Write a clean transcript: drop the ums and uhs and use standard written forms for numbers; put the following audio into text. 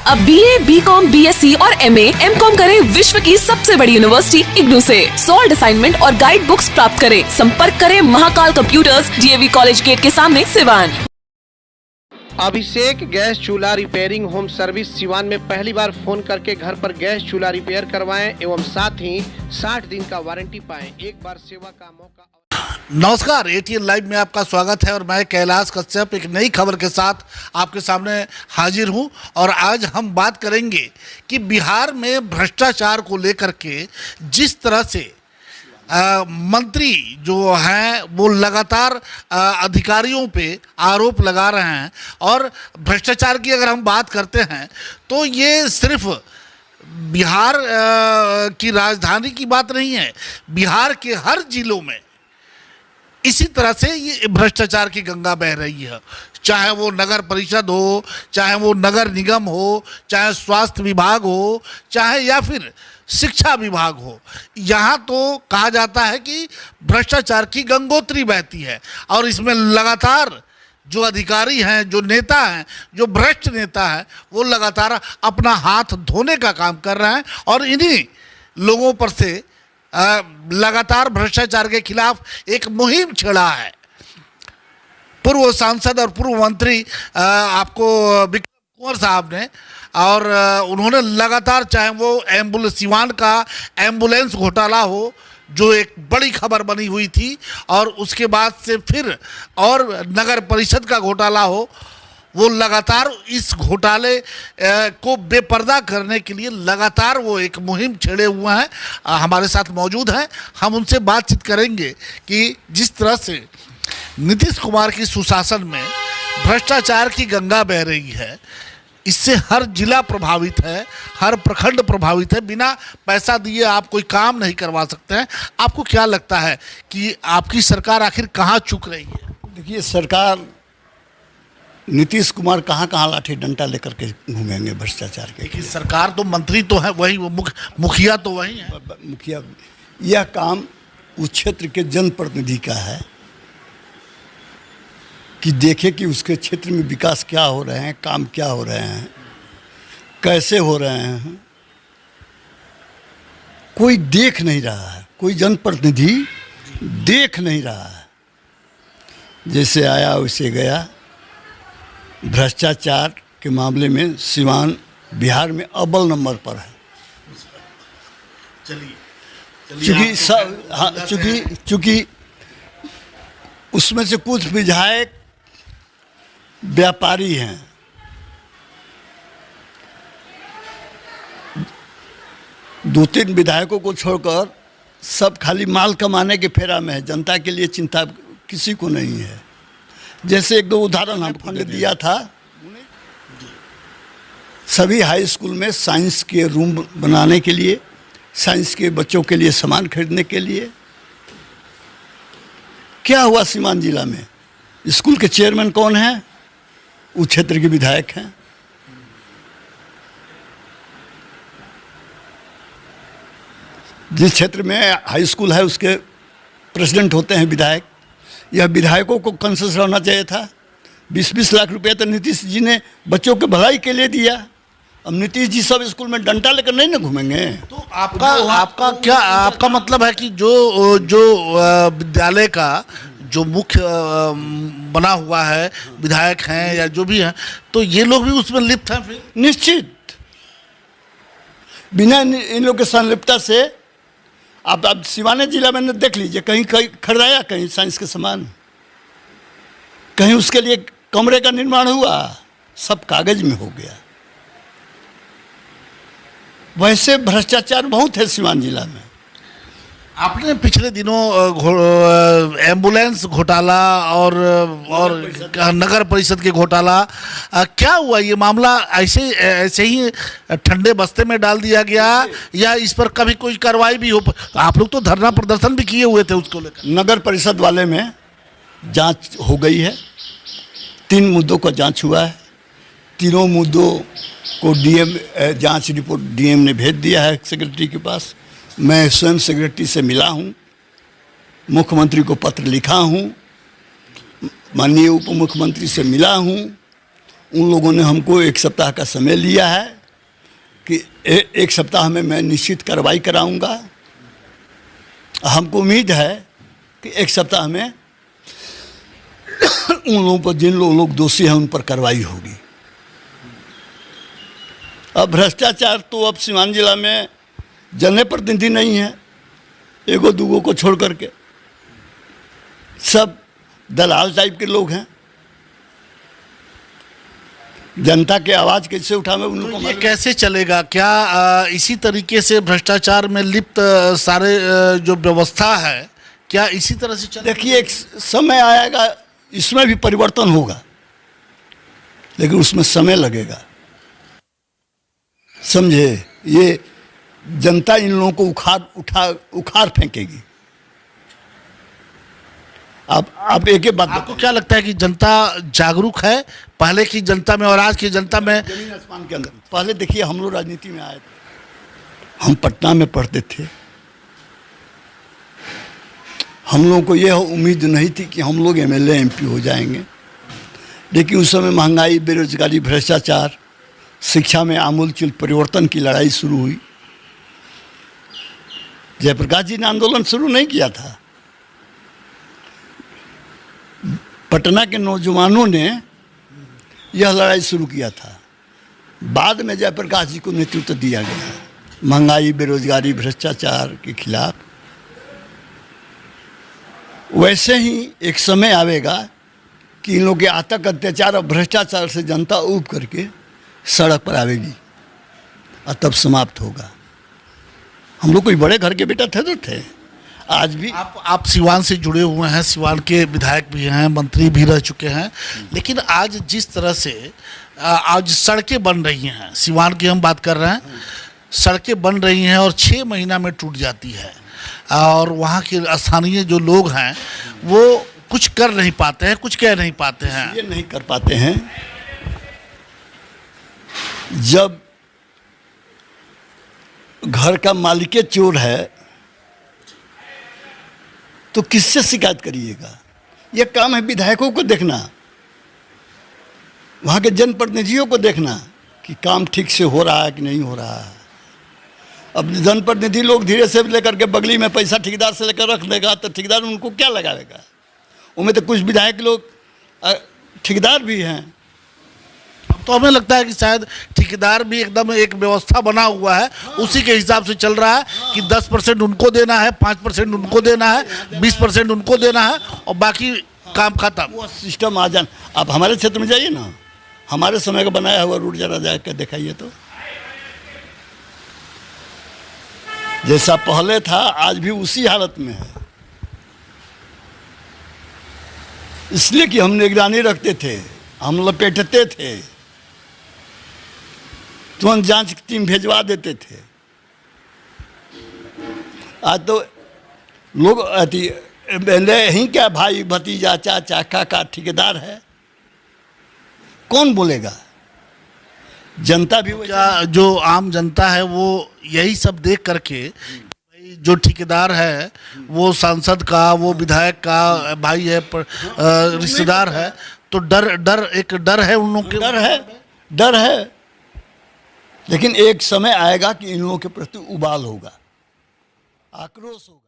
अब BA, BCom, BSc और MA, MCom करें विश्व की सबसे बड़ी यूनिवर्सिटी इग्नू से। सॉल्ड असाइनमेंट और गाइड बुक्स प्राप्त करें। संपर्क करें Mahakal computers, DAV college gate के सामने, सिवान। अभिषेक गैस चूल्हा रिपेयरिंग होम सर्विस सिवान में पहली बार फोन करके घर पर गैस चूल्हा रिपेयर करवाएं एवं साथ ही 60 दिन का वारंटी पाएं। एक बार सेवा का मौका। नमस्कार, ATN लाइव में आपका स्वागत है और मैं कैलाश कश्यप एक नई खबर के साथ आपके सामने हाजिर हूं। और आज हम बात करेंगे कि बिहार में भ्रष्टाचार को लेकर के जिस तरह से मंत्री जो हैं वो लगातार अधिकारियों पे आरोप लगा रहे हैं। और भ्रष्टाचार की अगर हम बात करते हैं तो ये सिर्फ बिहार की राजधानी की बात नहीं है, बिहार के हर जिलों में इसी तरह से ये भ्रष्टाचार की गंगा बह रही है। चाहे वो नगर परिषद हो, चाहे वो नगर निगम हो, चाहे स्वास्थ्य विभाग हो, चाहे या फिर शिक्षा विभाग हो। यहाँ तो कहा जाता है कि भ्रष्टाचार की गंगोत्री बहती है और इसमें लगातार जो अधिकारी हैं, जो नेता हैं, जो भ्रष्ट नेता हैं, वो लगातार अपना हाथ धोने का काम कर रहे हैं। और इन्हीं लोगों पर से लगातार भ्रष्टाचार के खिलाफ एक मुहिम छेड़ा है। पूर्व सांसद और पूर्व मंत्री आपको विक्रम कुंवर साहब ने, और उन्होंने लगातार, चाहे वो सिवान का एम्बुलेंस घोटाला हो जो एक बड़ी खबर बनी हुई थी, और उसके बाद से फिर और नगर परिषद का घोटाला हो, वो लगातार इस घोटाले को बेपर्दा करने के लिए लगातार वो एक मुहिम छेड़े हुए हैं। हमारे साथ मौजूद हैं, हम उनसे बातचीत करेंगे कि जिस तरह से नीतीश कुमार की सुशासन में भ्रष्टाचार की गंगा बह रही है, इससे हर जिला प्रभावित है, हर प्रखंड प्रभावित है। बिना पैसा दिए आप कोई काम नहीं करवा सकते हैं। आपको क्या लगता है कि आपकी सरकार आखिर कहाँ चूक रही है? देखिए, सरकार नीतीश कुमार कहाँ लाठी डंडा लेकर के घूमेंगे भ्रष्टाचार के। लेकिन सरकार तो, मंत्री तो है वही, मुखिया तो वही है। मुखिया, यह काम उस क्षेत्र के जनप्रतिनिधि का है कि देखे कि उसके क्षेत्र में विकास क्या हो रहे हैं, काम क्या हो रहे हैं, कैसे हो रहे हैं। कोई देख नहीं रहा है, कोई जनप्रतिनिधि देख नहीं रहा है। जैसे आया वैसे गया। भ्रष्टाचार के मामले में सिवान बिहार में अव्वल नंबर पर है। चूँकि उसमें से कुछ विधायक व्यापारी हैं। दो तीन विधायकों को छोड़कर सब खाली माल कमाने के फेरा में है। जनता के लिए चिंता किसी को नहीं है। जैसे एक दो उदाहरण हमने दिया था, सभी हाई स्कूल में साइंस के रूम बनाने के लिए, साइंस के बच्चों के लिए सामान खरीदने के लिए। क्या हुआ सीवान जिला में? स्कूल के चेयरमैन कौन है? उस क्षेत्र के विधायक हैं। जिस क्षेत्र में हाई स्कूल है उसके प्रेसिडेंट होते हैं विधायक। यह विधायकों को कंसेशन होना चाहिए था। 20-20 लाख रुपए तो नीतीश जी ने बच्चों के भलाई के लिए दिया। अब नीतीश जी सब स्कूल में डंडा लेकर नहीं ना घूमेंगे। तो आपका मतलब है कि जो विद्यालय का जो मुख्य बना हुआ है, विधायक हैं या जो भी हैं, तो ये लोग भी उसमें लिप्त हैं? फिर निश्चित, बिना इन लोग के संलिप्तता से आप सिवान जिला में देख लीजिए, कहीं खरीदाया, कहीं साइंस के सामान, कहीं उसके लिए कमरे का निर्माण हुआ, सब कागज में हो गया। वैसे भ्रष्टाचार बहुत है सिवान जिला में। आपने पिछले दिनों एम्बुलेंस घोटाला और नगर परिषद के घोटाला, क्या हुआ? ये मामला ऐसे ही ठंडे बस्ते में डाल दिया गया या इस पर कभी कोई कार्रवाई भी हो? आप लोग तो धरना प्रदर्शन भी किए हुए थे उसको लेकर। नगर परिषद वाले में जांच हो गई है। 3 मुद्दों का जांच हुआ है। तीनों मुद्दों को डीएम जांच रिपोर्ट डीएम ने भेज दिया है सेक्रेटरी के पास। मैं स्वयं सेक्रेटरी से मिला हूँ, मुख्यमंत्री को पत्र लिखा हूँ, माननीय उप मुख्यमंत्री से मिला हूँ। उन लोगों ने हमको 1 सप्ताह का समय लिया है कि 1 सप्ताह में मैं निश्चित कार्रवाई कराऊंगा। हमको उम्मीद है कि 1 सप्ताह में उन लोगों पर, जिन लोग दोषी हैं, उन पर कार्रवाई होगी। अब भ्रष्टाचार तो अब सीवान जिला में जनप्रतिनिधि नहीं है, एगो दूगो को छोड़ करके सब दलाल टाइप के लोग हैं। जनता के आवाज़ कैसे उठावे उन लोगों को ये कैसे चलेगा? क्या इसी तरीके से भ्रष्टाचार में लिप्त सारे जो व्यवस्था है, क्या इसी तरह से चलेगा? देखिए, एक समय आएगा, इसमें भी परिवर्तन होगा, लेकिन उसमें समय लगेगा। समझे? ये जनता इन लोगों को उखाड़ फेंकेगी। अब एक बात, आपको क्या लगता है कि जनता जागरूक है पहले की जनता में और आज की जनता में? जमीन आसमान के अंदर। पहले देखिए, हम लोग राजनीति में आए थे, हम पटना में पढ़ते थे। हम लोगों को यह उम्मीद नहीं थी कि हम लोग MLA MP हो जाएंगे, लेकिन उस समय महंगाई, बेरोजगारी, भ्रष्टाचार, शिक्षा में आमूलचूल परिवर्तन की लड़ाई शुरू हुई। जयप्रकाश जी ने आंदोलन शुरू नहीं किया था, पटना के नौजवानों ने यह लड़ाई शुरू किया था। बाद में जयप्रकाश जी को नेतृत्व दिया गया महंगाई, बेरोजगारी, भ्रष्टाचार के खिलाफ। वैसे ही एक समय आवेगा कि इन लोगों के आतंक, अत्याचार और भ्रष्टाचार से जनता ऊब करके सड़क पर आवेगी और तब समाप्त होगा। हम लोग कोई बड़े घर के बेटा थे तो थे, आज भी। आप सिवान से जुड़े हुए हैं, सिवान के विधायक भी हैं, मंत्री भी रह चुके हैं, लेकिन आज जिस तरह से आज सड़कें बन रही हैं, सिवान की हम बात कर रहे हैं, सड़कें बन रही हैं और 6 महीना में टूट जाती है, और वहाँ के स्थानीय जो लोग हैं वो कुछ कर नहीं पाते हैं, कुछ कह नहीं पाते हैं। ये नहीं कर पाते हैं, जब घर का मालिक चोर है तो किससे शिकायत करिएगा? यह काम है विधायकों को देखना, वहाँ के जनप्रतिनिधियों को देखना कि काम ठीक से हो रहा है कि नहीं हो रहा है। अब जनप्रतिनिधि लोग धीरे से लेकर के बगली में पैसा ठेकेदार से लेकर रख देगा तो ठेकेदार उनको क्या लगाएगा? उनमें तो कुछ विधायक लोग ठेकेदार भी हैं। तो हमें लगता है कि शायद ठेकेदार भी एकदम एक व्यवस्था बना हुआ है, उसी के हिसाब से चल रहा है कि 10% उनको देना है, 5% उनको देना है, 20% उनको देना है और बाकी काम खत्म। वो सिस्टम आ जान। आप हमारे क्षेत्र में जाइए ना, हमारे समय का बनाया हुआ रूट जरा जाकर दिखाइए तो, जैसा पहले था आज भी उसी हालत में है। इसलिए कि हम निगरानी रखते थे, हम लपेटते थे, तुरंत जांच की टीम भेजवा देते थे। आज तो लोग ही क्या भाई, भतीजा, चाचा, काका ठेकेदार है, कौन बोलेगा? जनता भी क्या जो आम जनता है वो यही सब देख करके भाई जो ठेकेदार है वो सांसद का, वो विधायक का भाई है, रिश्तेदार है, तो एक डर है उन लोगों के। डर है, लेकिन एक समय आएगा कि इन लोगों के प्रति उबाल होगा, आक्रोश होगा।